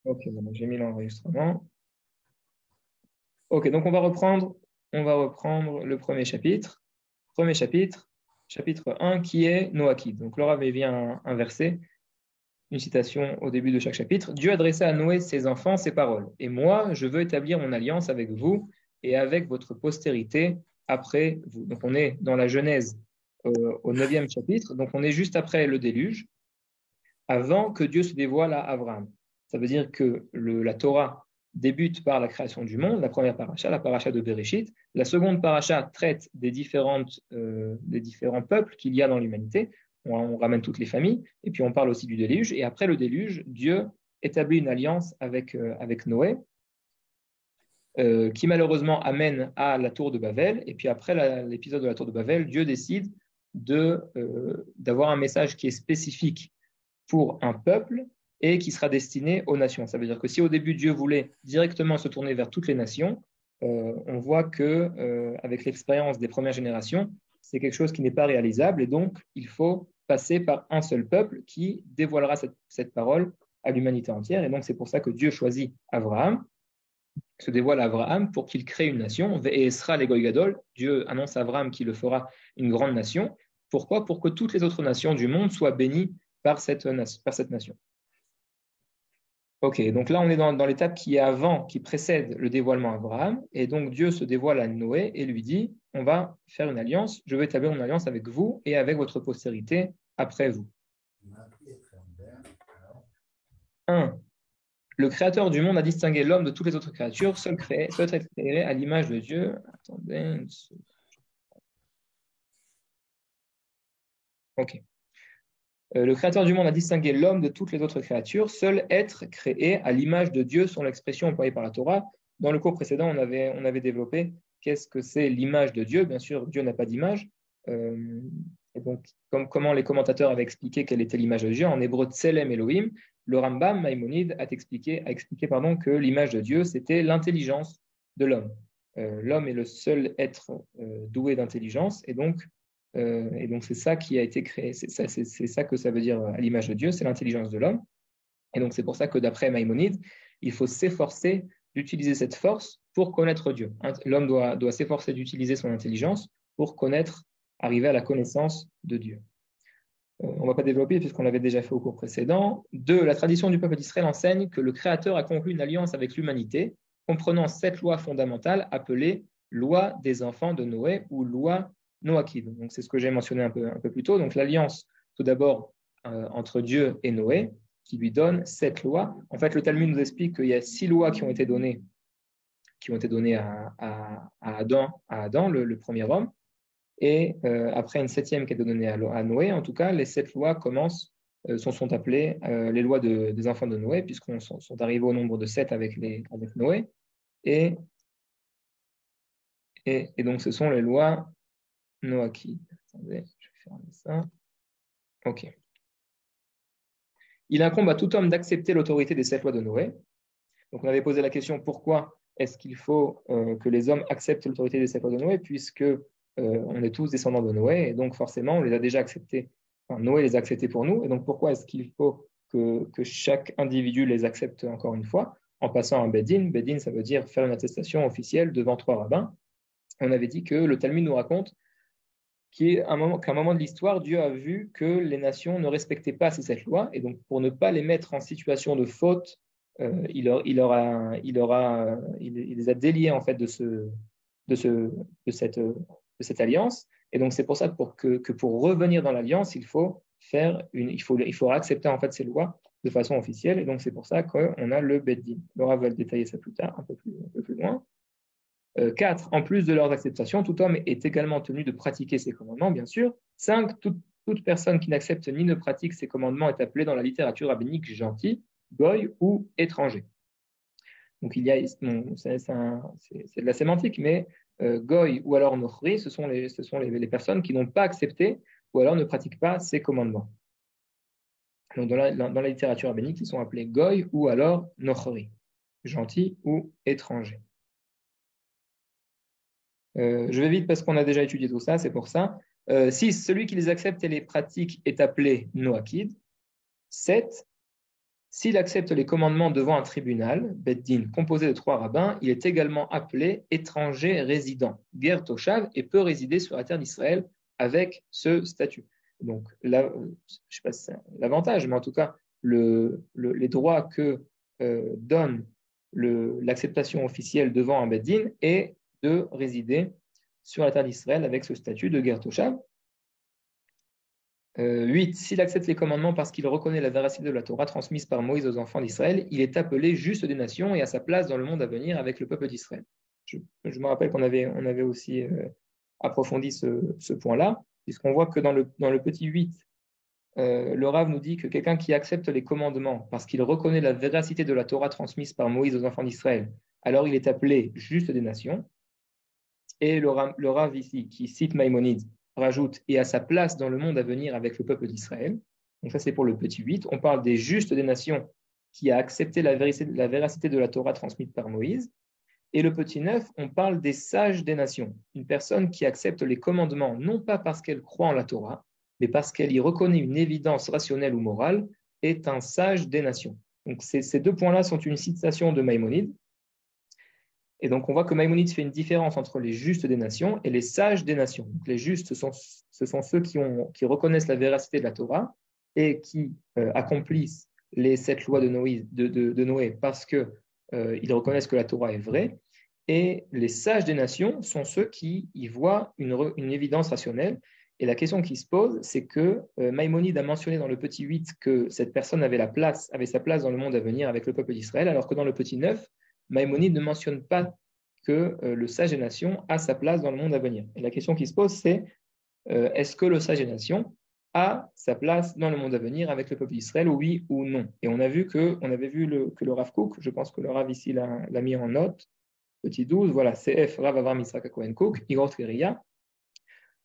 Ok, bon, j'ai mis l'enregistrement. Ok, donc on va reprendre le premier chapitre. Premier chapitre, chapitre un qui est Noachide. Donc Laura avait bien un verset, une citation au début de chaque chapitre. Dieu adressa à Noé ses enfants ces paroles. Et moi, je veux établir mon alliance avec vous et avec votre postérité après vous. Donc on est dans la Genèse au neuvième chapitre. Donc on est juste après le déluge, avant que Dieu se dévoile à Abraham. Ça veut dire que la Torah débute par la création du monde, la première paracha, la paracha de Bereshit. La seconde paracha traite des différents peuples qu'il y a dans l'humanité. On ramène toutes les familles, et puis on parle aussi du déluge. Et après le déluge, Dieu établit une alliance avec Noé, qui malheureusement amène à la tour de Babel. Et puis après l'épisode de la tour de Babel, Dieu décide d'avoir un message qui est spécifique pour un peuple et qui sera destiné aux nations. Ça veut dire que si au début Dieu voulait directement se tourner vers toutes les nations, on voit que avec l'expérience des premières générations, c'est quelque chose qui n'est pas réalisable et donc il faut passer par un seul peuple qui dévoilera cette parole à l'humanité entière. Et donc c'est pour ça que Dieu choisit Abraham, se dévoile à Abraham pour qu'il crée une nation. Et sera les Goy Gadol. Dieu annonce à Abraham qu'il le fera une grande nation. Pourquoi? Pour que toutes les autres nations du monde soient bénies par cette nation. Ok, donc là on est dans l'étape qui est avant, qui précède le dévoilement à Abraham, et donc Dieu se dévoile à Noé et lui dit, on va faire une alliance, je vais établir une alliance avec vous et avec votre postérité après vous. 1. Le Créateur du monde a distingué l'homme de toutes les autres créatures, seul être créé à l'image de Dieu. Attendez une seconde. Ok. Le Créateur du monde a distingué l'homme de toutes les autres créatures, seul être créé à l'image de Dieu, sont l'expression employée par la Torah. Dans le cours précédent, on avait développé qu'est-ce que c'est l'image de Dieu. Bien sûr, Dieu n'a pas d'image. Euh, et donc, comment les commentateurs avaient expliqué quelle était l'image de Dieu, en hébreu, Tselem Elohim, le Rambam, Maïmonide, a expliqué que l'image de Dieu, c'était l'intelligence de l'homme. L'homme est le seul être doué d'intelligence, et donc, c'est ça qui a été créé. C'est ça que ça veut dire à l'image de Dieu, c'est l'intelligence de l'homme. Et donc, c'est pour ça que d'après Maïmonide, il faut s'efforcer d'utiliser cette force pour connaître Dieu. L'homme doit s'efforcer d'utiliser son intelligence pour arriver à la connaissance de Dieu. On ne va pas développer puisqu'on l'avait déjà fait au cours précédent. 2. La tradition du peuple d'Israël enseigne que le Créateur a conclu une alliance avec l'humanité, comprenant 7 lois fondamentales appelées loi des enfants de Noé ou loi Noachide. Donc, c'est ce que j'ai mentionné un peu plus tôt. Donc, l'alliance, tout d'abord, entre Dieu et Noé, qui lui donne 7 lois. En fait, le Talmud nous explique qu'il y a 6 lois qui ont été données à Adam le premier homme. Et après une septième qui est donnée à Noé, en tout cas, les 7 lois sont appelées les lois des enfants de Noé, puisqu'on sont arrivés au nombre de 7 avec Noé. Et, et donc, ce sont les lois noachides. Attendez, je vais fermer ça. OK. Il incombe à tout homme d'accepter l'autorité des 7 lois de Noé. Donc, on avait posé la question pourquoi est-ce qu'il faut que les hommes acceptent l'autorité des 7 lois de Noé, puisque on est tous descendants de Noé, et donc forcément, on les a déjà acceptés. Enfin, Noé les a acceptés pour nous, et donc pourquoi est-ce qu'il faut que chaque individu les accepte encore une fois en passant un Bedin? Bedin, ça veut dire faire une attestation officielle devant 3 rabbins. On avait dit que le Talmud nous raconte qu'à un moment de l'histoire, Dieu a vu que les nations ne respectaient pas ces 7 lois, et donc pour ne pas les mettre en situation de faute, il les a déliés en fait de, ce, de cette alliance. Et donc c'est pour ça que pour revenir dans l'alliance, il faut accepter en fait ces lois de façon officielle. Et donc c'est pour ça qu'on a le Beddin. Laura va détailler ça plus tard, un peu plus loin. 4. En plus de leurs acceptations, tout homme est également tenu de pratiquer ses commandements, bien sûr. 5. Toute personne qui n'accepte ni ne pratique ses commandements est appelée dans la littérature rabbinique gentil, goy ou étranger. Donc il y a, bon, c'est de la sémantique, mais goy ou alors nochri, ce sont les personnes qui n'ont pas accepté ou alors ne pratiquent pas ces commandements. Donc dans la littérature rabbinique, ils sont appelés goy ou alors nochri, gentil ou étranger. Je vais vite parce qu'on a déjà étudié tout ça, c'est pour ça. 6. Celui qui les accepte et les pratique est appelé Noachid. 7. S'il accepte les commandements devant un tribunal, Beddin, composé de 3 rabbins, il est également appelé étranger résident, Ger Toshav, et peut résider sur la terre d'Israël avec ce statut. Donc, là, je ne sais pas si c'est l'avantage, mais en tout cas, les droits que donne l'acceptation officielle devant un Beddin est de résider sur la terre d'Israël avec ce statut de Ger Toshav. 8. S'il accepte les commandements parce qu'il reconnaît la véracité de la Torah transmise par Moïse aux enfants d'Israël, il est appelé juste des nations et à sa place dans le monde à venir avec le peuple d'Israël. Je me rappelle qu'on avait aussi approfondi ce point-là, puisqu'on voit que dans le petit 8, le Rav nous dit que quelqu'un qui accepte les commandements parce qu'il reconnaît la véracité de la Torah transmise par Moïse aux enfants d'Israël, alors il est appelé juste des nations. Et le Rav ici, qui cite Maïmonide, rajoute et à sa place dans le monde à venir avec le peuple d'Israël. Donc ça c'est pour le petit 8. On parle des justes des nations qui a accepté la véracité de la Torah transmise par Moïse. Et le petit 9, on parle des sages des nations, une personne qui accepte les commandements non pas parce qu'elle croit en la Torah, mais parce qu'elle y reconnaît une évidence rationnelle ou morale, est un sage des nations. Donc ces 2 points-là sont une citation de Maïmonide. Et donc, on voit que Maïmonide fait une différence entre les justes des nations et les sages des nations. Donc, les justes, ce sont ceux qui reconnaissent la véracité de la Torah et qui accomplissent les 7 lois de Noé parce qu'ils reconnaissent que la Torah est vraie. Et les sages des nations sont ceux qui y voient une évidence rationnelle. Et la question qui se pose, c'est que Maïmonide a mentionné dans le petit 8 que cette personne avait sa place dans le monde à venir avec le peuple d'Israël, alors que dans le petit 9, Maïmonide ne mentionne pas que le sage des nations a sa place dans le monde à venir. Et la question qui se pose, c'est est-ce que le sage des nations a sa place dans le monde à venir avec le peuple d'Israël, oui ou non? Et on avait vu que le Rav Kook, je pense que le Rav ici l'a mis en note, petit 12, voilà, CF Rav Avram Yitzhak Cohen Kook, Igor Tkeria,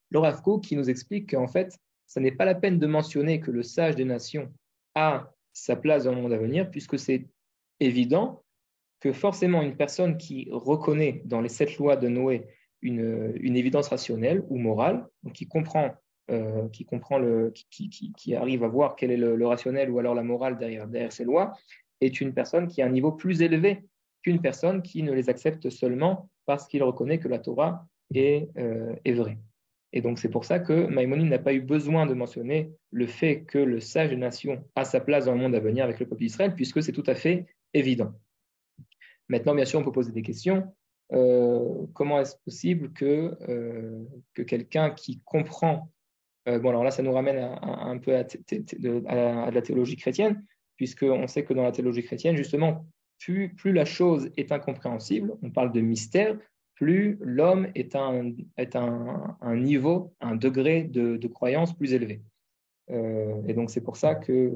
le Rav Kook qui nous explique qu'en fait, ce n'est pas la peine de mentionner que le sage des nations a sa place dans le monde à venir, puisque c'est évident que forcément une personne qui reconnaît dans les 7 lois de Noé une évidence rationnelle ou morale, donc qui arrive à voir quel est le rationnel ou alors la morale derrière ces lois, est une personne qui a un niveau plus élevé qu'une personne qui ne les accepte seulement parce qu'il reconnaît que la Torah est vraie. Et donc c'est pour ça que Maïmonide n'a pas eu besoin de mentionner le fait que le sage des nations a sa place dans le monde à venir avec le peuple d'Israël, puisque c'est tout à fait évident. Maintenant, bien sûr, on peut poser des questions. Comment est-ce possible que quelqu'un qui comprend... bon, alors là, ça nous ramène un peu à la théologie chrétienne, puisqu'on sait que dans la théologie chrétienne, justement, plus la chose est incompréhensible, on parle de mystère, plus l'homme est un niveau, un degré de croyance plus élevé. Et donc, c'est pour ça qu'il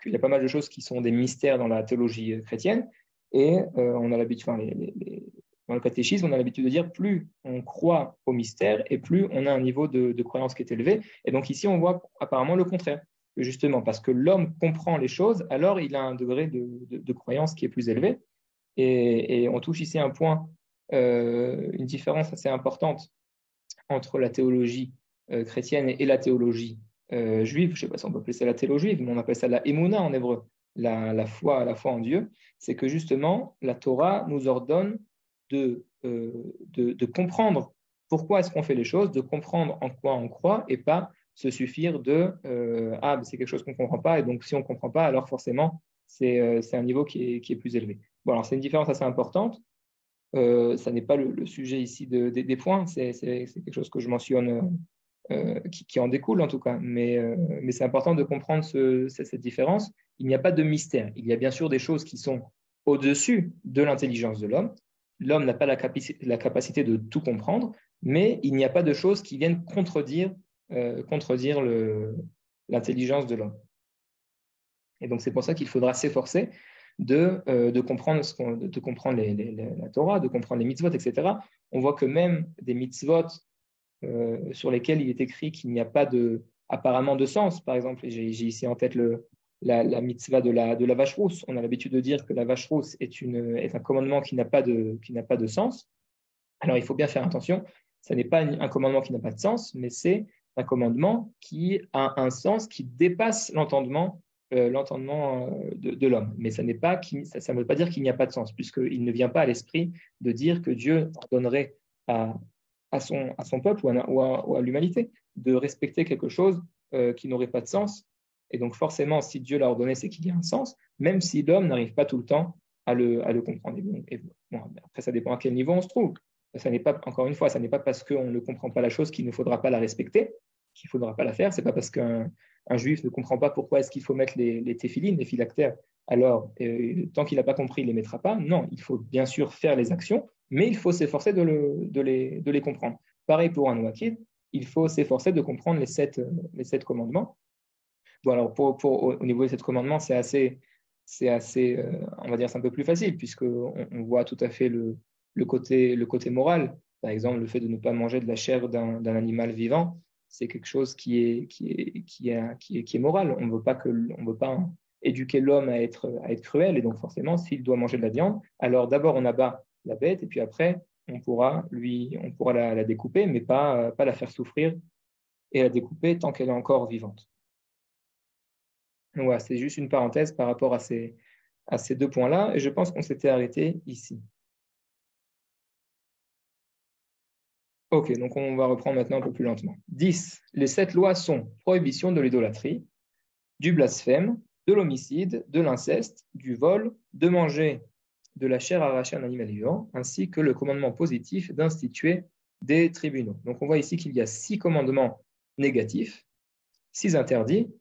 y a pas mal de choses qui sont des mystères dans la théologie chrétienne. Et on a l'habitude, dans le catéchisme, on a l'habitude de dire plus on croit au mystère et plus on a un niveau de croyance qui est élevé. Et donc ici, on voit apparemment le contraire. Que justement, parce que l'homme comprend les choses, alors il a un degré de croyance qui est plus élevé. Et on touche ici un point, une différence assez importante entre la théologie chrétienne et la théologie juive. Je ne sais pas si on peut appeler ça la théologie juive, mais on appelle ça la émouna en hébreu. La foi en Dieu, c'est que justement, la Torah nous ordonne de comprendre pourquoi est-ce qu'on fait les choses, de comprendre en quoi on croit et pas se suffire de c'est quelque chose qu'on ne comprend pas et donc si on ne comprend pas, alors forcément, c'est un niveau qui est plus élevé. Bon, alors c'est une différence assez importante. Ça n'est pas le sujet ici des points, c'est quelque chose que je mentionne qui en découle en tout cas, mais c'est important de comprendre cette différence. Il n'y a pas de mystère. Il y a bien sûr des choses qui sont au-dessus de l'intelligence de l'homme. L'homme n'a pas la capacité de tout comprendre, mais il n'y a pas de choses qui viennent contredire l'intelligence de l'homme. Et donc c'est pour ça qu'il faudra s'efforcer de comprendre, la Torah, de comprendre les mitzvot, etc. On voit que même des mitzvot sur lesquels il est écrit qu'il n'y a pas apparemment de sens. Par exemple, j'ai ici en tête la mitzvah de la vache rousse. On a l'habitude de dire que la vache rousse est un commandement qui n'a pas de sens. Alors, il faut bien faire attention. Ce n'est pas un commandement qui n'a pas de sens, mais c'est un commandement qui a un sens qui dépasse l'entendement l'entendement de l'homme. Mais ça ne veut pas dire qu'il n'y a pas de sens, puisqu'il ne vient pas à l'esprit de dire que Dieu ordonnerait à son peuple ou à l'humanité de respecter quelque chose qui n'aurait pas de sens. Et donc forcément, si Dieu l'a ordonné, c'est qu'il y a un sens, même si l'homme n'arrive pas tout le temps à le comprendre. Après, ça dépend à quel niveau on se trouve. Ça n'est pas, encore une fois, ça n'est pas parce qu'on ne comprend pas la chose qu'il ne faudra pas la respecter, qu'il ne faudra pas la faire. C'est pas parce qu'un juif ne comprend pas pourquoi est-ce qu'il faut mettre les téphilines, les phylactères, alors tant qu'il n'a pas compris, il ne les mettra pas. Non, il faut bien sûr faire les actions, mais il faut s'efforcer de les comprendre. Pareil pour un ouakid, il faut s'efforcer de comprendre les sept commandements. Bon, alors au niveau des sept commandements, c'est assez on va dire, c'est un peu plus facile, puisqu'on voit tout à fait le côté moral. Par exemple, le fait de ne pas manger de la chair d'un animal vivant, c'est quelque chose qui est moral. On ne veut pas éduquer l'homme à être cruel, et donc forcément, s'il doit manger de la viande, alors d'abord on abat la bête, et puis après, on pourra la découper, mais pas la faire souffrir et la découper tant qu'elle est encore vivante. Ouais, c'est juste une parenthèse par rapport à ces deux points-là, et je pense qu'on s'était arrêté ici. Ok, donc on va reprendre maintenant un peu plus lentement. 10. Les 7 lois sont prohibition de l'idolâtrie, du blasphème, de l'homicide, de l'inceste, du vol, de manger de la chair arrachée à un animal vivant, ainsi que le commandement positif d'instituer des tribunaux. Donc on voit ici qu'il y a 6 commandements négatifs, 6 interdits,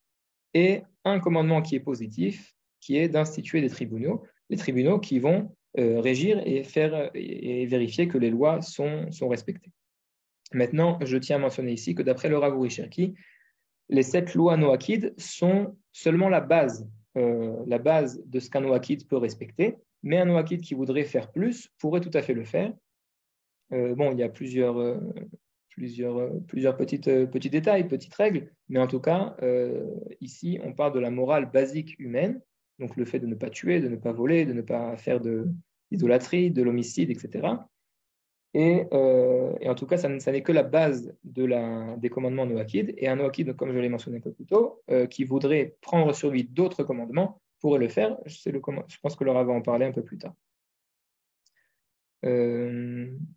et un commandement qui est positif, qui est d'instituer des tribunaux, les tribunaux qui vont régir et vérifier que les lois sont respectées. Maintenant, je tiens à mentionner ici que d'après le Rav Uri Cherki, les 7 lois noachides sont seulement la base de ce qu'un noachide peut respecter, mais un noachide qui voudrait faire plus pourrait tout à fait le faire. Bon, il y a plusieurs petits détails, petites règles, mais en tout cas, ici, on parle de la morale basique humaine, donc le fait de ne pas tuer, de ne pas voler, de ne pas faire d'idolâtrie, de l'homicide, etc. Et en tout cas, ça n'est que la base des commandements noachides. Et un noachide, comme je l'ai mentionné un peu plus tôt, qui voudrait prendre sur lui d'autres commandements, pourrait le faire. Je pense que Laura va en parler un peu plus tard.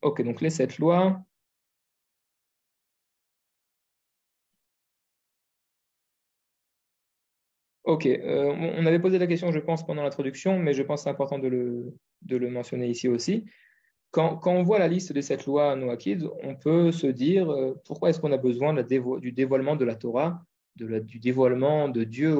Ok, donc les 7 lois. Ok, on avait posé la question, je pense, pendant l'introduction, mais je pense que c'est important de le mentionner ici aussi. Quand on voit la liste des 7 lois noachides, on peut se dire pourquoi est-ce qu'on a besoin du dévoilement de la Torah, du dévoilement de Dieu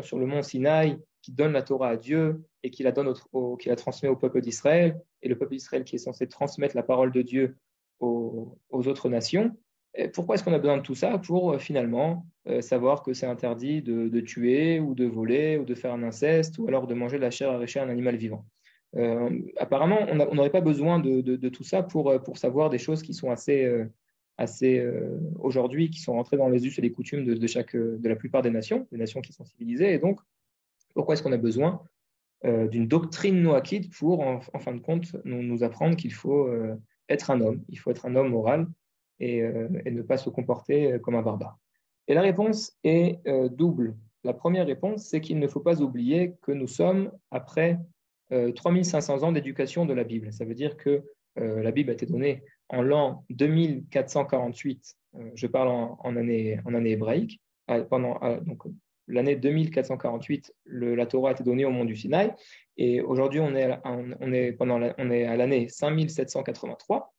sur le mont Sinaï, qui donne la Torah à Dieu et qui qui la transmet au peuple d'Israël, et le peuple d'Israël qui est censé transmettre la parole de Dieu aux autres nations. Et pourquoi est-ce qu'on a besoin de tout ça pour finalement savoir que c'est interdit de tuer ou de voler ou de faire un inceste ou alors de manger de la chair arrachée à un animal vivant? Apparemment, on n'aurait pas besoin de tout ça pour savoir des choses qui sont assez aujourd'hui, qui sont rentrées dans les us et les coutumes de la plupart des nations qui sont civilisées. Et donc, pourquoi est-ce qu'on a besoin d'une doctrine noachide pour, en fin de compte, nous apprendre qu'il faut être un homme, il faut être un homme moral et ne pas se comporter comme un barbare? Et la réponse est double. La première réponse, c'est qu'il ne faut pas oublier que nous sommes après 3500 ans d'éducation de la Bible. Ça veut dire que la Bible a été donnée en l'an 2448, je parle en année hébraïque, donc l'année 2448, la Torah a été donnée au mont du Sinaï, et aujourd'hui on est à l'année 5783,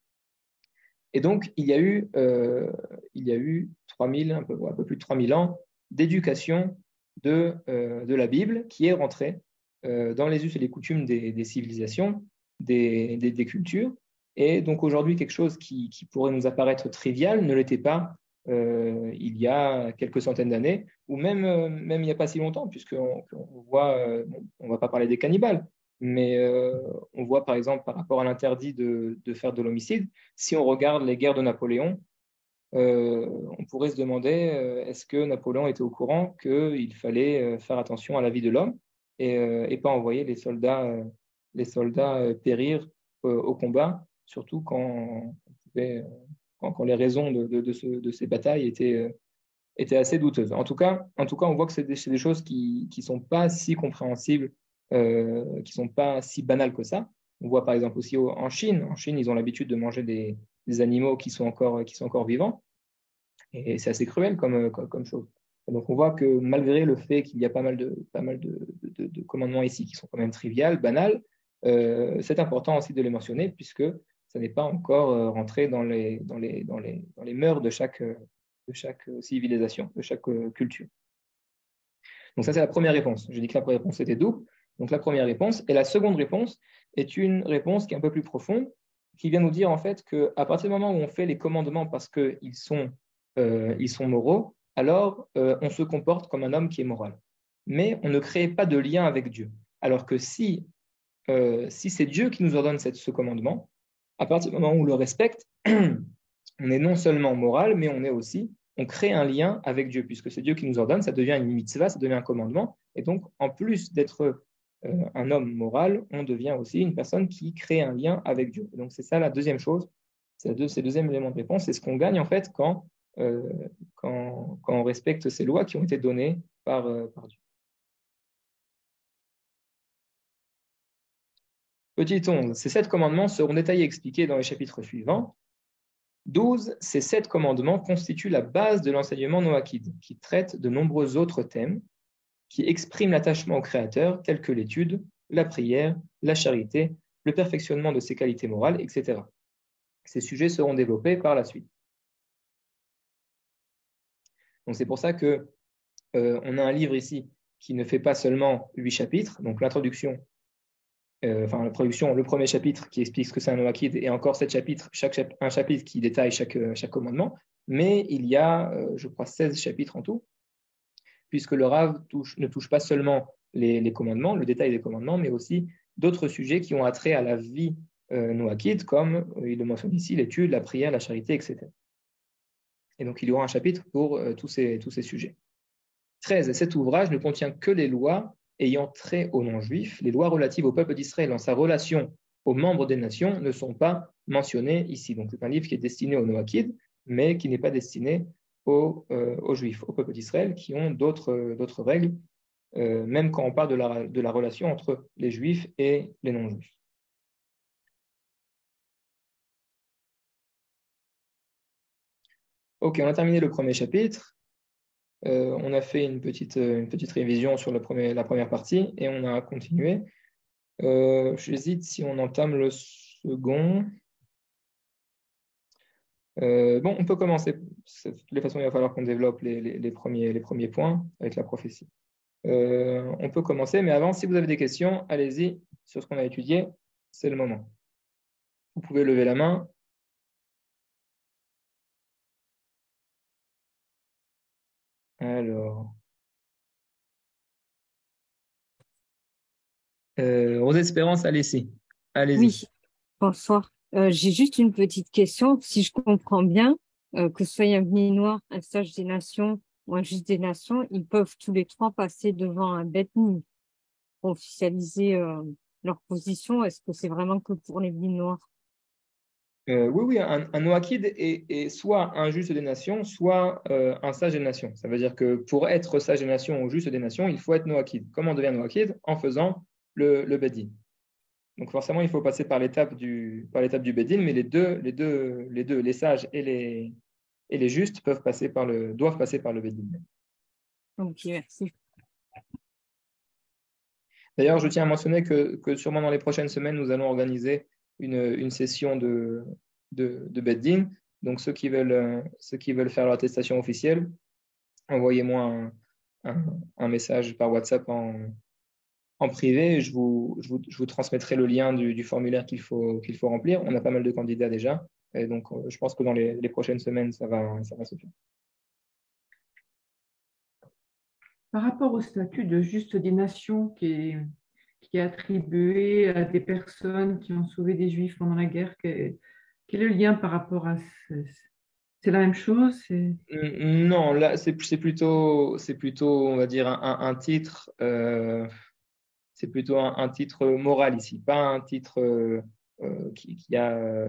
et donc il y a eu 3000, un peu plus de 3000 ans d'éducation de la Bible qui est rentrée dans les us et les coutumes des civilisations, des cultures. Et donc aujourd'hui, quelque chose qui pourrait nous apparaître trivial ne l'était pas il y a quelques centaines d'années, ou même il n'y a pas si longtemps, puisqu'on voit, on ne va pas parler des cannibales, mais on voit par exemple par rapport à l'interdit de faire de l'homicide, si on regarde les guerres de Napoléon, on pourrait se demander est-ce que Napoléon était au courant qu'il fallait faire attention à la vie de l'homme et pas envoyer les soldats périr au combat, surtout quand les raisons de ces batailles était assez douteuse. En tout cas, on voit que c'est des choses qui sont pas si compréhensibles, qui sont pas si banales que ça. On voit par exemple aussi en Chine. En Chine, ils ont l'habitude de manger des animaux qui sont encore vivants. Et c'est assez cruel comme chose. Et donc on voit que malgré le fait qu'il y a pas mal de commandements ici qui sont quand même triviales, banals, c'est important aussi de les mentionner puisque ça n'est pas encore rentré dans les mœurs de chaque civilisation, de chaque culture. Donc ça, c'est la première réponse. Je dis que la première réponse était double. Donc la première réponse. Et la seconde réponse est une réponse qui est un peu plus profonde, qui vient nous dire en fait qu'à partir du moment où on fait les commandements parce qu'ils sont moraux, alors on se comporte comme un homme qui est moral. Mais on ne crée pas de lien avec Dieu. Alors que si c'est Dieu qui nous ordonne ce commandement, à partir du moment où on le respecte, on est non seulement moral, mais on crée un lien avec Dieu, puisque c'est Dieu qui nous ordonne, ça devient une mitzvah, ça devient un commandement. Et donc, en plus d'être un homme moral, on devient aussi une personne qui crée un lien avec Dieu. Et donc, c'est ça la deuxième chose, c'est le deuxième élément de réponse, c'est ce qu'on gagne en fait euh, quand on respecte ces lois qui ont été données par Dieu. Petit 11, ces 7 commandements seront détaillés et expliqués dans les chapitres suivants. 12, ces 7 commandements constituent la base de l'enseignement noachide, qui traite de nombreux autres thèmes, qui expriment l'attachement au Créateur, tels que l'étude, la prière, la charité, le perfectionnement de ses qualités morales, etc. Ces sujets seront développés par la suite. Donc c'est pour ça que on a un livre ici qui ne fait pas seulement 8 chapitres, donc l'introduction, le premier chapitre qui explique ce que c'est un noachide, et encore 7 chapitres, un chapitre qui détaille chaque commandement, mais il y a, je crois, 16 chapitres en tout, puisque le Rav ne touche pas seulement les commandements, le détail des commandements, mais aussi d'autres sujets qui ont attrait à la vie noachide, comme il le mentionne ici, l'étude, la prière, la charité, etc. Et donc il y aura un chapitre pour tous ces sujets. 13. Cet ouvrage ne contient que les lois ayant trait aux non-juifs. Les lois relatives au peuple d'Israël dans sa relation aux membres des nations ne sont pas mentionnées ici. Donc c'est un livre qui est destiné aux Noachides, mais qui n'est pas destiné aux Juifs, au peuple d'Israël, qui ont d'autres règles, même quand on parle de la relation entre les Juifs et les non-Juifs. Ok, on a terminé le premier chapitre. On a fait une petite révision sur la première partie et on a continué. J'hésite si on entame le second. Bon, on peut commencer. De toutes les façons, il va falloir qu'on développe les premiers points avec la prophétie. On peut commencer, mais avant, si vous avez des questions, allez-y sur ce qu'on a étudié, c'est le moment. Vous pouvez lever la main. Alors, Rose Espérance, allez-y. Allez-y. Oui, bonsoir. J'ai juste une petite question. Si je comprends bien, que ce soit un noir, un sage des nations ou un juste des nations, ils peuvent tous les trois passer devant un beth Din pour officialiser leur position. Est-ce que c'est vraiment que pour les noirs? Oui, oui, un Noachide est soit un juste des nations, soit un sage des nations. Ça veut dire que pour être sage des nations ou juste des nations, il faut être Noachide. Comment on devient Noachide? En faisant le Bedin. Donc forcément, il faut passer par l'étape du Bedin, mais les sages et les justes doivent passer par le Bedin. Ok, merci. D'ailleurs, je tiens à mentionner que sûrement dans les prochaines semaines, nous allons organiser une session de Beddin. Donc, ceux qui veulent faire leur attestation officielle, envoyez-moi un message par WhatsApp en privé. Je vous transmettrai le lien du formulaire qu'il faut remplir. On a pas mal de candidats déjà. Et donc, je pense que dans les prochaines semaines, ça va se faire. Par rapport au statut de juste des nations qui est attribué à des personnes qui ont sauvé des Juifs pendant la guerre, quel est le lien par rapport à c'est la même chose? Non, là, c'est plutôt, on va dire, un titre. C'est plutôt un titre moral ici, pas un titre qui a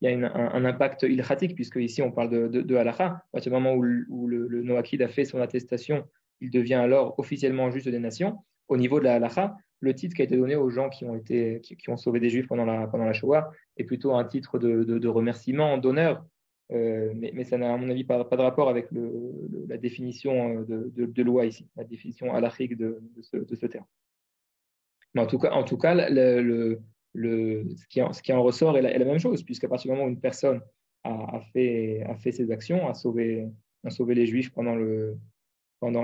il y a un impact ilchatique, puisque ici on parle de halakha. À partir du moment où le Noachide a fait son attestation, il devient alors officiellement juge des nations. Au niveau de la halakha, le titre qui a été donné aux gens qui ont sauvé des Juifs pendant la Shoah est plutôt un titre de remerciement, d'honneur, mais ça n'a, à mon avis, pas de rapport avec la définition de loi ici, la définition halachique de ce terme. Mais en tout cas ce qui en ressort est la même chose, puisqu'à partir du moment où une personne a fait ses actions, a sauvé les Juifs pendant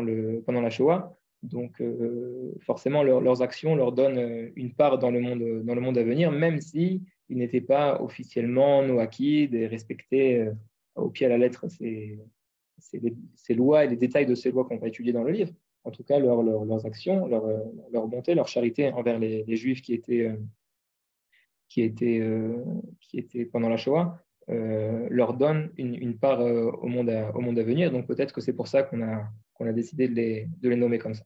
la Shoah, donc forcément leurs actions leur donnent une part dans le monde à venir, même si ils n'étaient pas officiellement noakid et respectés au pied à la lettre ces lois et les détails de ces lois qu'on va étudier dans le livre. En tout cas, leurs actions, leur bonté, leur charité envers les Juifs qui étaient pendant la Shoah leur donnent une part au monde à venir. Donc peut-être que c'est pour ça qu'on a décidé de les nommer comme ça.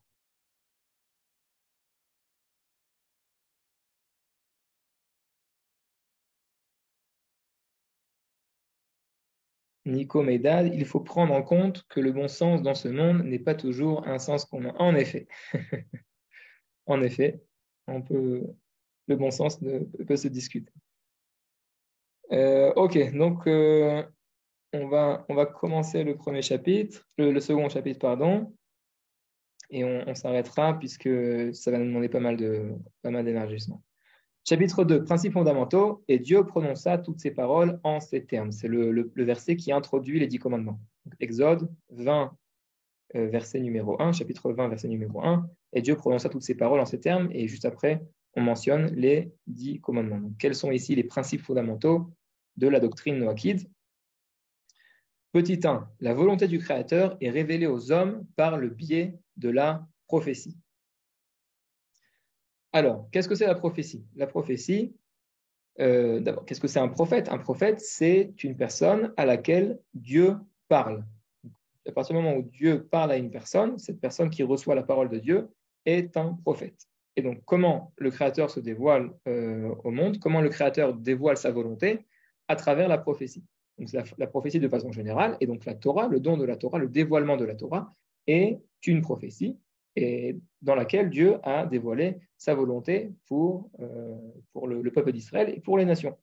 Nico Meidad, il faut prendre en compte que le bon sens dans ce monde n'est pas toujours un sens commun. En effet, en effet, le bon sens peut se discuter. Ok, donc on va commencer le premier chapitre, le second chapitre, pardon, et on s'arrêtera puisque ça va nous demander pas mal d'énergisme. Chapitre 2, principes fondamentaux, et Dieu prononça toutes ces paroles en ces termes. C'est le verset qui introduit les 10 commandements. Donc, Exode 20, verset numéro 1, chapitre 20, verset numéro 1, et Dieu prononça toutes ces paroles en ces termes, et juste après, on mentionne les 10 commandements. Donc, quels sont ici les principes fondamentaux de la doctrine noachide? Petit 1, la volonté du Créateur est révélée aux hommes par le biais de la prophétie. Alors, qu'est-ce que c'est la prophétie? La prophétie, d'abord, qu'est-ce que c'est un prophète? Un prophète, c'est une personne à laquelle Dieu parle. À partir du moment où Dieu parle à une personne, cette personne qui reçoit la parole de Dieu est un prophète. Et donc, comment le Créateur se dévoile au monde? Comment le Créateur dévoile sa volonté? À travers la prophétie. Donc, la prophétie de façon générale, et donc la Torah, le don de la Torah, le dévoilement de la Torah, est une prophétie et dans laquelle Dieu a dévoilé sa volonté pour le peuple d'Israël et pour les nations.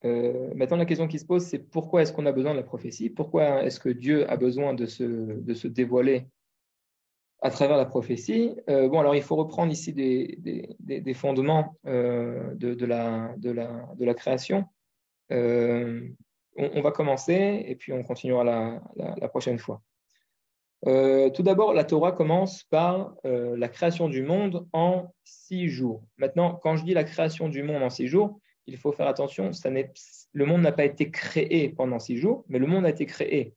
Maintenant, la question qui se pose, c'est pourquoi est-ce qu'on a besoin de la prophétie? Pourquoi est-ce que Dieu a besoin de se dévoiler à travers la prophétie? Bon, alors il faut reprendre ici des fondements de la création. On va commencer et puis on continuera la prochaine fois. Tout d'abord, la Torah commence par la création du monde en 6 jours. Maintenant, quand je dis la création du monde en 6 jours, il faut faire attention, le monde n'a pas été créé pendant 6 jours, mais le monde a été créé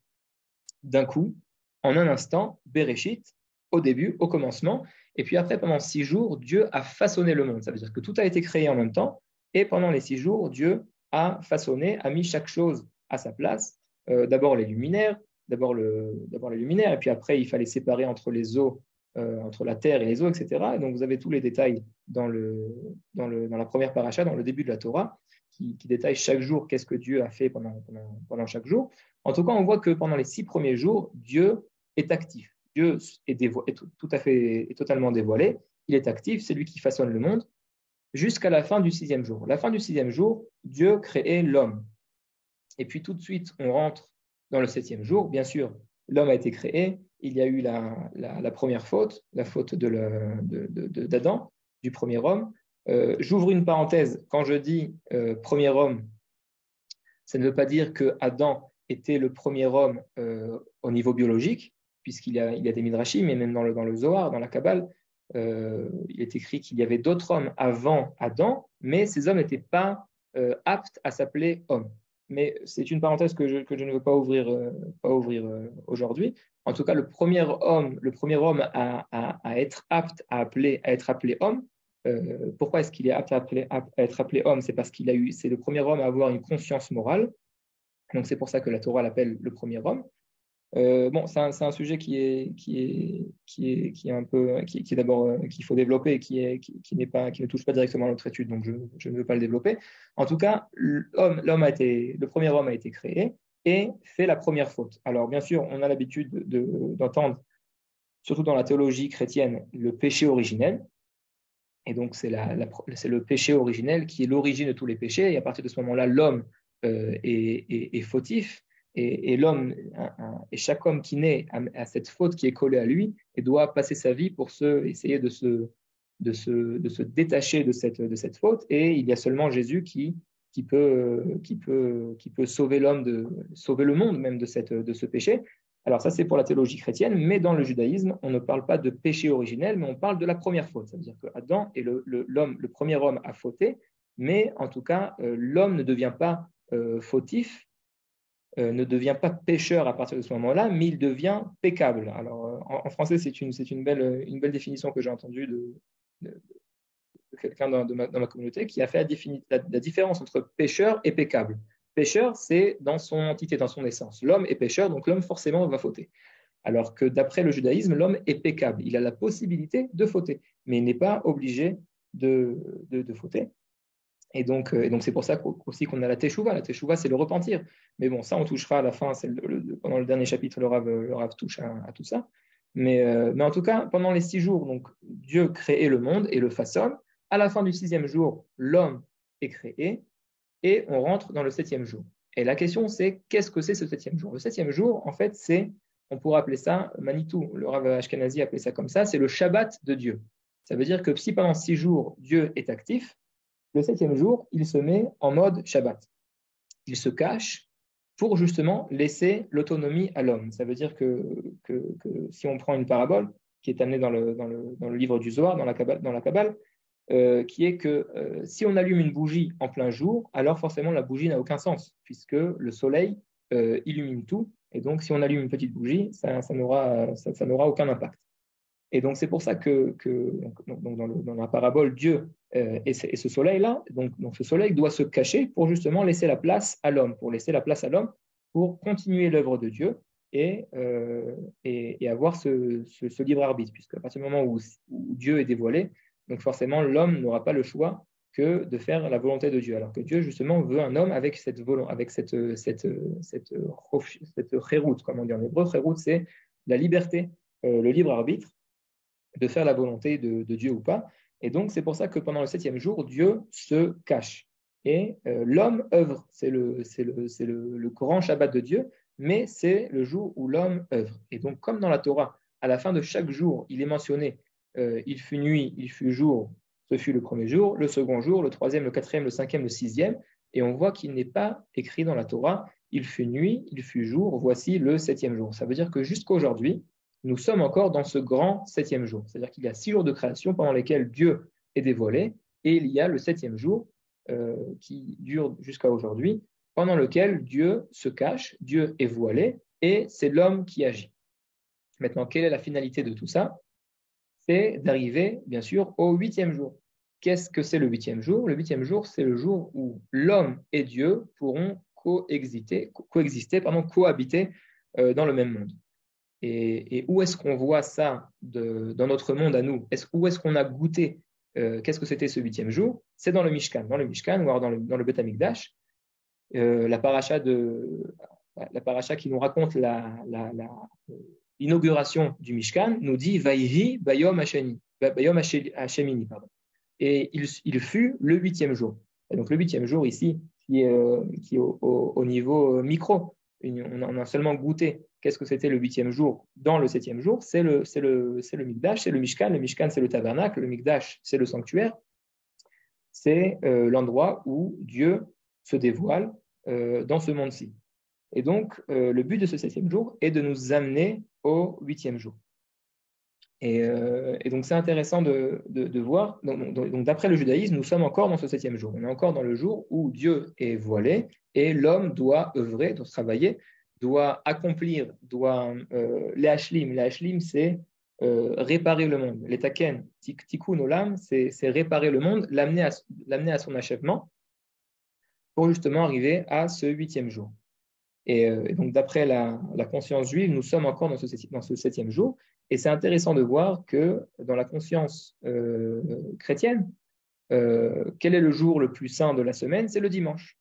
d'un coup, en un instant, Bereshit, au début, au commencement, et puis après, pendant 6 jours, Dieu a façonné le monde. Ça veut dire que tout a été créé en même temps, et pendant les 6 jours, Dieu a façonné, a mis chaque chose à sa place. D'abord les luminaires, d'abord les luminaires, et puis après, il fallait séparer entre les eaux, entre la terre et les eaux, etc. Et donc, vous avez tous les détails dans la première paracha, dans le début de la Torah, qui détaille chaque jour qu'est-ce que Dieu a fait pendant chaque jour. En tout cas, on voit que pendant les 6 premiers jours, Dieu est actif. Dieu est totalement dévoilé. Il est actif, c'est lui qui façonne le monde, jusqu'à la fin du 6e jour. La fin du 6e jour, Dieu créait l'homme. Et puis tout de suite, on rentre dans le 7e jour. Bien sûr, l'homme a été créé. Il y a eu la première faute, la faute d'Adam, du premier homme. J'ouvre une parenthèse. Quand je dis premier homme, ça ne veut pas dire que Adam était le premier homme au niveau biologique, puisqu'il y a des midrashim, et même dans le Zohar, dans la Kabbale, il est écrit qu'il y avait d'autres hommes avant Adam, mais ces hommes n'étaient pas aptes à s'appeler hommes. Mais c'est une parenthèse que je ne veux pas ouvrir aujourd'hui. En tout cas, le premier homme à être apte à être appelé homme. Pourquoi est-ce qu'il est apte à être appelé homme? C'est parce c'est le premier homme à avoir une conscience morale. Donc c'est pour ça que la Torah l'appelle le premier homme. Bon, c'est un sujet qui est un peu, qui est d'abord qu'il faut développer et qui ne touche pas directement à notre étude, donc je ne veux pas le développer. En tout cas, le premier homme a été créé et fait la première faute. Alors, bien sûr, on a l'habitude d'entendre, surtout dans la théologie chrétienne, le péché originel. Et donc, c'est le péché originel qui est l'origine de tous les péchés. Et à partir de ce moment-là, l'homme est fautif. Et l'homme, et chaque homme qui naît a cette faute qui est collée à lui et doit passer sa vie pour essayer de se détacher de cette faute. Et il y a seulement Jésus qui peut sauver l'homme, sauver le monde même de ce péché. Alors ça, c'est pour la théologie chrétienne, mais dans le judaïsme, on ne parle pas de péché originel, mais on parle de la première faute. Ça veut dire que Adam et le premier homme a fauté, mais en tout cas, l'homme ne devient pas fautif, ne devient pas pécheur à partir de ce moment-là, mais il devient péccable. Alors en français, c'est une belle définition que j'ai entendue de quelqu'un dans ma communauté qui a fait la différence entre pécheur et péccable. Pécheur, c'est dans son entité, dans son essence. L'homme est pécheur, donc l'homme forcément va fauter. Alors que d'après le judaïsme, l'homme est péccable. Il a la possibilité de fauter, mais il n'est pas obligé de fauter. Et donc c'est pour ça aussi qu'on a la teshuva. La teshuva, c'est le repentir. Mais bon, ça, on touchera à la fin. Pendant le dernier chapitre, le Rav touche à tout ça. Mais en tout cas, pendant les 6 jours, donc, Dieu crée le monde et le façonne. À la fin du 6e jour, l'homme est créé et on rentre dans le 7e jour. Et la question, c'est qu'est-ce que c'est ce 7e jour? Le 7e jour, en fait, on pourrait appeler ça Manitou. Le Rav Ashkenazi appelait ça comme ça, c'est le Shabbat de Dieu. Ça veut dire que si pendant 6 jours, Dieu est actif, le 7e jour, il se met en mode Shabbat. Il se cache pour justement laisser l'autonomie à l'homme. Ça veut dire que si on prend une parabole qui est amenée dans le livre du Zohar, dans la Kabbale, qui est que si on allume une bougie en plein jour, alors forcément la bougie n'a aucun sens, puisque le soleil illumine tout, et donc si on allume une petite bougie, ça n'aura aucun impact. Et donc c'est pour ça que dans la parabole, Dieu et ce soleil-là, donc ce soleil doit se cacher pour justement laisser la place à l'homme, pour continuer l'œuvre de Dieu et avoir ce libre arbitre, puisque à partir du moment où Dieu est dévoilé, donc forcément, l'homme n'aura pas le choix que de faire la volonté de Dieu. Alors que Dieu, justement, veut un homme avec cette chéroute, comme on dit en hébreu. Chéroute, c'est la liberté, le libre arbitre de faire la volonté de Dieu ou pas. Et donc, c'est pour ça que pendant le 7e jour, Dieu se cache. Et l'homme œuvre. C'est le grand Shabbat de Dieu, mais c'est le jour où l'homme œuvre. Et donc, comme dans la Torah, à la fin de chaque jour, il est mentionné il fut nuit, il fut jour, ce fut le premier jour, le second jour, le troisième, le quatrième, le cinquième, le sixième, et on voit qu'il n'est pas écrit dans la Torah, il fut nuit, il fut jour, voici le 7e jour. Ça veut dire que jusqu'à aujourd'hui, nous sommes encore dans ce grand 7e jour. C'est-à-dire qu'il y a 6 jours de création pendant lesquels Dieu est dévoilé, et il y a le 7e jour qui dure jusqu'à aujourd'hui, pendant lequel Dieu se cache, Dieu est voilé, et c'est l'homme qui agit. Maintenant, quelle est la finalité de tout ça? C'est d'arriver, bien sûr, au 8e jour. Qu'est-ce que c'est le 8e jour? Le 8e jour, c'est le jour où l'homme et Dieu pourront cohabiter dans le même monde. Et où est-ce qu'on voit ça dans notre monde à nous? Où est-ce qu'on a goûté qu'est-ce que c'était ce 8e jour? C'est dans le Mishkan. Dans le Mishkan, ou alors dans le Beth Amikdash, la paracha qui nous raconte l'inauguration du Mishkan nous dit Vayhi Bayom Hashemini, pardon. Et il fut le 8e jour. Et donc le 8e jour ici, qui est au niveau micro, on a seulement goûté qu'est-ce que c'était le 8e jour dans le 7e jour, c'est le Mikdash, c'est le Mishkan. Le Mishkan, c'est le tabernacle, le Mikdash, c'est le sanctuaire. C'est l'endroit où Dieu se dévoile dans ce monde-ci. Et donc, le but de ce 7e jour est de nous amener au 8e jour. Et donc, c'est intéressant de voir. Donc, d'après le judaïsme, nous sommes encore dans ce 7e jour. On est encore dans le jour où Dieu est voilé et l'homme doit œuvrer, doit travailler, doit accomplir, les hashlim. Les hashlim, c'est réparer le monde. Les taken, tikkun olam, c'est réparer le monde, l'amener à son achèvement pour justement arriver à ce 8e jour. Et donc, d'après la conscience juive, nous sommes encore dans ce septième jour. Et c'est intéressant de voir que dans la conscience chrétienne, quel est le jour le plus saint de la semaine? C'est le dimanche.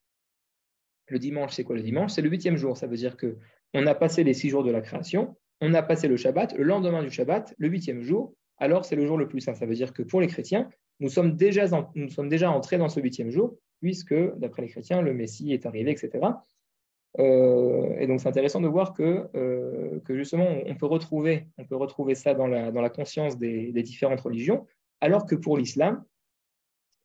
Le dimanche, c'est quoi le dimanche? C'est le huitième jour. Ça veut dire qu'on a passé les 6 jours de la création, on a passé le Shabbat, le lendemain du Shabbat, le huitième jour, alors c'est le jour le plus saint. Ça veut dire que pour les chrétiens, nous sommes déjà entrés dans ce huitième jour, puisque, d'après les chrétiens, le Messie est arrivé, etc. Et donc, c'est intéressant de voir que justement, on peut retrouver ça dans la conscience des différentes religions, alors que pour l'islam,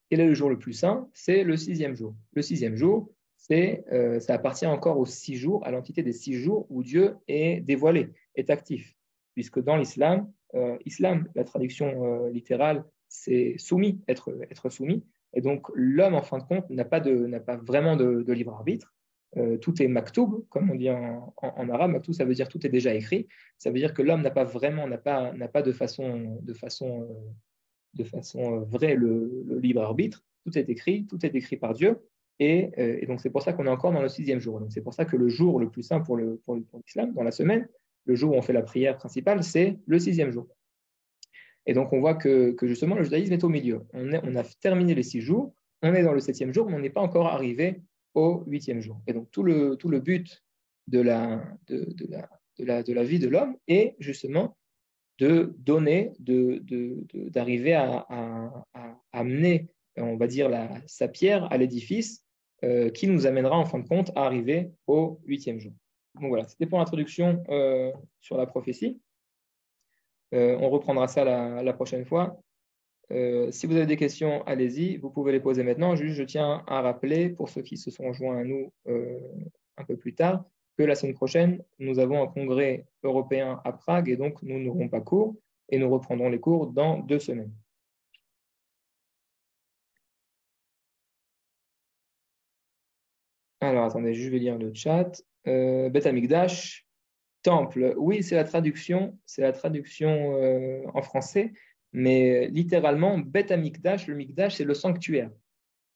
quel est le jour le plus saint? C'est le sixième jour. Le sixième jour, ça appartient encore aux 6 jours, à l'entité des 6 jours où Dieu est dévoilé, est actif. Puisque dans l'islam, la traduction littérale, c'est soumis, être soumis. Et donc, l'homme, en fin de compte, n'a pas vraiment de libre arbitre. Tout est maktoub, comme on dit en arabe. Maktoub, ça veut dire tout est déjà écrit. Ça veut dire que l'homme n'a pas de façon vraie le libre arbitre. Tout est écrit par Dieu. Et donc, c'est pour ça qu'on est encore dans le sixième jour. Donc, c'est pour ça que le jour le plus saint pour l'islam, dans la semaine, le jour où on fait la prière principale, c'est le sixième jour. Et donc, on voit que justement, le judaïsme est au milieu. On a terminé les 6 jours, on est dans le septième jour, mais on n'est pas encore arrivé au huitième jour. Et donc, tout le but de la vie de l'homme est justement de donner, d'arriver à amener, on va dire, sa pierre à l'édifice qui nous amènera en fin de compte à arriver au huitième jour. Donc voilà, c'était pour l'introduction sur la prophétie. On reprendra ça la prochaine fois. Si vous avez des questions, allez-y, vous pouvez les poser maintenant. Juste, je tiens à rappeler, pour ceux qui se sont joints à nous un peu plus tard, que la semaine prochaine, nous avons un congrès européen à Prague et donc nous n'aurons pas cours et nous reprendrons les cours dans 2 semaines. Alors, attendez, je vais lire le chat. Beth Amikdash, temple. Oui, c'est la traduction en français, mais littéralement, Beth Amikdash, le Mikdash, c'est le sanctuaire,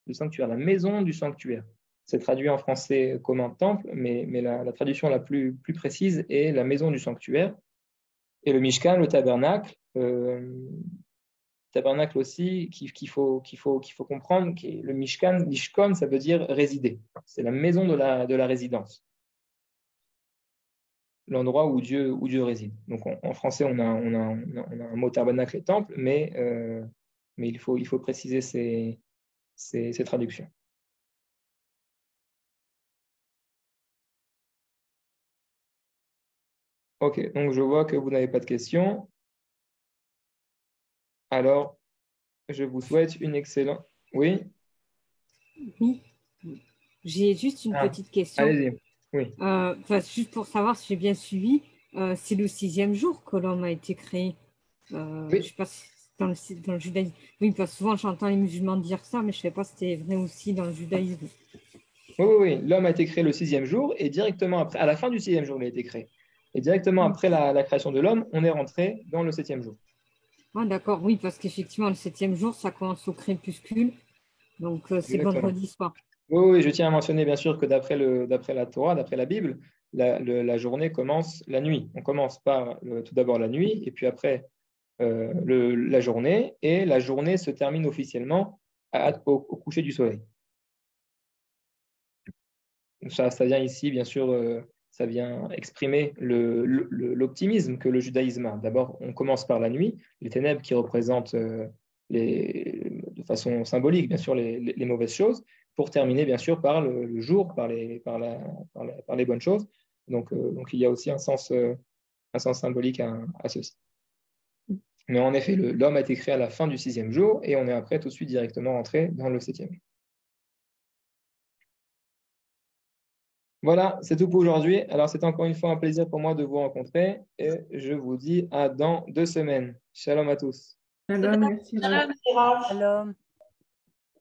la maison du sanctuaire. C'est traduit en français comme un temple, mais la traduction la plus précise est la maison du sanctuaire. Et le Mishkan, le tabernacle aussi qu'il faut comprendre, le Mishkan, Mishkan, ça veut dire résider. C'est la maison de la résidence, l'endroit où Dieu réside. Donc en français, on a un mot tabernacle et temple, mais il faut préciser ces traductions. Ok, donc je vois que vous n'avez pas de questions. Alors, je vous souhaite une excellente... Oui? Oui, j'ai juste une petite question. Allez-y, oui. Juste pour savoir si j'ai bien suivi, c'est le 6e jour que l'homme a été créé. Oui. Je ne sais pas si dans le judaïsme. Oui, parce que souvent j'entends les musulmans dire ça, mais je ne savais pas si c'était vrai aussi dans le judaïsme. Oui. L'homme a été créé le 6e jour et directement après, à la fin du 6e jour, il a été créé. Et directement après la création de l'homme, on est rentré dans le 7e jour. Ah, d'accord, oui, parce qu'effectivement, le 7e jour, ça commence au crépuscule. Donc, c'est vendredi soir. Oui, je tiens à mentionner bien sûr que d'après la Torah, d'après la Bible, la journée commence la nuit. On commence par tout d'abord la nuit et puis après la journée. Et la journée se termine officiellement au coucher du soleil. Ça vient ici, bien sûr, ça vient exprimer l'optimisme que le judaïsme a. D'abord, on commence par la nuit, les ténèbres qui représentent de façon symbolique, bien sûr, les mauvaises choses, pour terminer, bien sûr, par le jour, par les bonnes choses. Donc, il y a aussi un sens symbolique à ceci. Mais en effet, l'homme a été créé à la fin du 6e jour et on est après tout de suite directement rentré dans le 7e. Voilà, c'est tout pour aujourd'hui. Alors, c'est encore une fois un plaisir pour moi de vous rencontrer et je vous dis à dans 2 semaines. Shalom à tous. Shalom, merci. Shalom.